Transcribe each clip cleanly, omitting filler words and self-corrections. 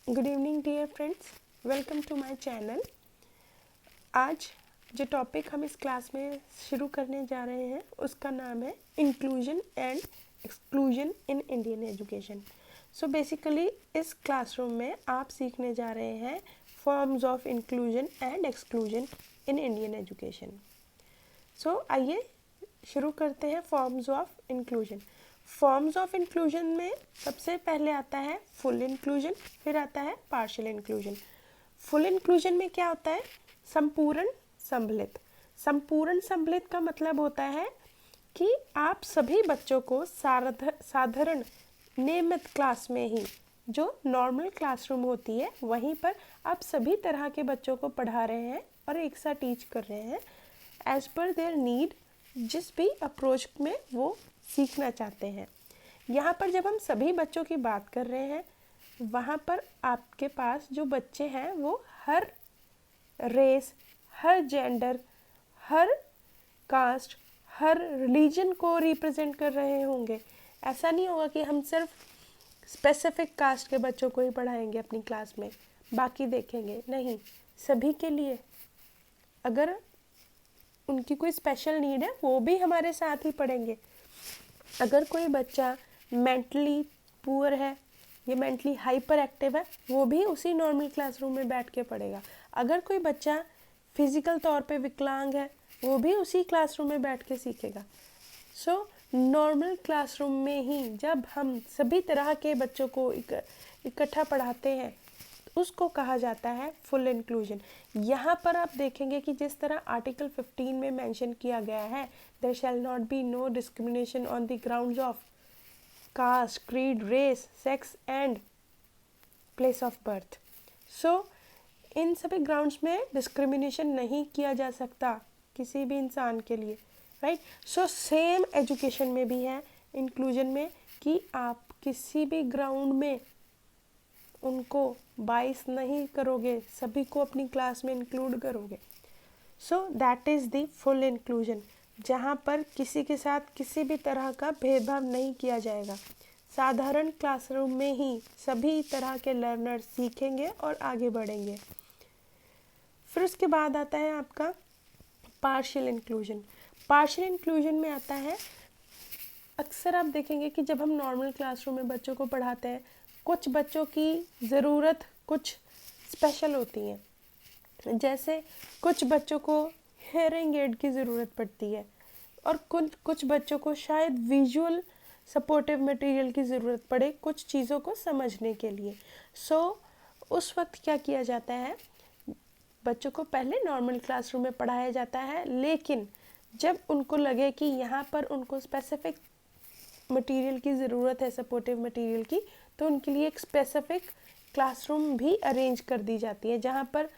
Good evening dear friends, welcome to my channel. आज जो topic हम इस क्लास में शुरू करने जा रहे हैं उसका नाम है inclusion and exclusion in Indian education. So basically इस क्लासरूम में आप सीखने जा रहे हैं forms of inclusion and exclusion in Indian education. So आइए शुरू करते हैं forms of inclusion. Forms of inclusion में सबसे पहले आता है फुल इंक्लूजन, फिर आता है पार्शियल इंक्लूजन। फुल इंक्लूजन में क्या होता है? संपूर्ण सम्मिलित। संपूर्ण सम्मिलित का मतलब होता है कि आप सभी बच्चों को साधारण नियमित क्लास में ही, जो नॉर्मल क्लासरूम होती है वहीं पर आप सभी तरह के बच्चों को पढ़ा रहे हैं और एक साथ टीच कर रहे हैं एज पर देयर नीड, जिस भी अप्रोच में वो सीखना चाहते हैं। यहाँ पर जब हम सभी बच्चों की बात कर रहे हैं, वहाँ पर आपके पास जो बच्चे हैं वो हर रेस, हर जेंडर, हर कास्ट, हर रिलीजन को रिप्रेजेंट कर रहे होंगे। ऐसा नहीं होगा कि हम सिर्फ स्पेसिफिक कास्ट के बच्चों को ही पढ़ाएंगे अपनी क्लास में, बाकी देखेंगे नहीं। सभी के लिए, अगर उनकी कोई स्पेशल नीड है वो भी हमारे साथ ही पढ़ेंगे। अगर कोई बच्चा मेंटली पुअर है या मेंटली हाइपर एक्टिव है, वो भी उसी नॉर्मल क्लासरूम में बैठ के पढ़ेगा। अगर कोई बच्चा फिजिकल तौर पे विकलांग है, वो भी उसी क्लासरूम में बैठ के सीखेगा। सो नॉर्मल क्लासरूम में ही जब हम सभी तरह के बच्चों को इकट्ठा पढ़ाते हैं, उसको कहा जाता है फुल इंक्लूजन। यहाँ पर आप देखेंगे कि जिस तरह आर्टिकल 15 में मेंशन किया गया है, there shall not be no discrimination on the grounds of caste, creed, race, sex and place of birth. So इन सभी ग्राउंड्स में डिस्क्रिमिनेशन नहीं किया जा सकता किसी भी इंसान के लिए, राइट। सो सेम एजुकेशन में भी है इंक्लूजन में कि आप किसी भी ग्राउंड में उनको बाइस नहीं करोगे, सभी को अपनी क्लास में इंक्लूड करोगे। So that is the full inclusion, जहाँ पर किसी के साथ किसी भी तरह का भेदभाव नहीं किया जाएगा। साधारण क्लासरूम में ही सभी तरह के लर्नर सीखेंगे और आगे बढ़ेंगे। फिर उसके बाद आता है आपका पार्शियल इंक्लूजन। पार्शियल इंक्लूजन में आता है, अक्सर आप देखेंगे कि जब हम नॉर्मल क्लासरूम में बच्चों को पढ़ाते हैं, कुछ बच्चों की ज़रूरत कुछ स्पेशल होती है। जैसे कुछ बच्चों को हेयरिंग एड की ज़रूरत पड़ती है और कुछ बच्चों को शायद विजुअल सपोर्टिव मटेरियल की ज़रूरत पड़े कुछ चीज़ों को समझने के लिए। सो उस वक्त क्या किया जाता है, बच्चों को पहले नॉर्मल क्लासरूम में पढ़ाया जाता है, लेकिन जब उनको लगे कि यहाँ पर उनको स्पेसिफिक मटेरियल की ज़रूरत है, सपोर्टिव मटेरियल की, तो उनके लिए एक स्पेसिफिक क्लासरूम भी अरेंज कर दी जाती है, जहाँ पर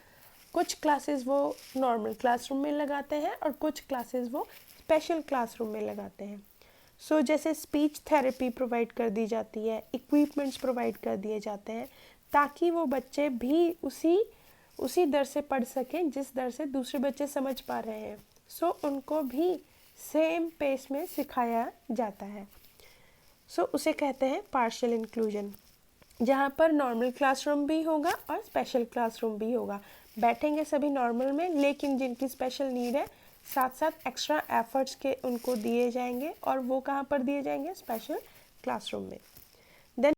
कुछ क्लासेस वो नॉर्मल क्लासरूम में लगाते हैं और कुछ क्लासेस वो स्पेशल क्लासरूम में लगाते हैं। सो जैसे स्पीच थेरेपी प्रोवाइड कर दी जाती है, इक्विपमेंट्स प्रोवाइड कर दिए जाते हैं, ताकि वो बच्चे भी उसी दर से पढ़ सकें जिस दर से दूसरे बच्चे समझ पा रहे हैं। सो उनको भी सेम पेस में सिखाया जाता है। सो उसे कहते हैं पार्शियल इंक्लूजन, जहाँ पर नॉर्मल क्लासरूम भी होगा और स्पेशल क्लासरूम भी होगा। बैठेंगे सभी नॉर्मल में, लेकिन जिनकी स्पेशल नीड है साथ साथ एक्स्ट्रा एफर्ट्स के उनको दिए जाएंगे, और वो कहाँ पर दिए जाएंगे? स्पेशल क्लासरूम में।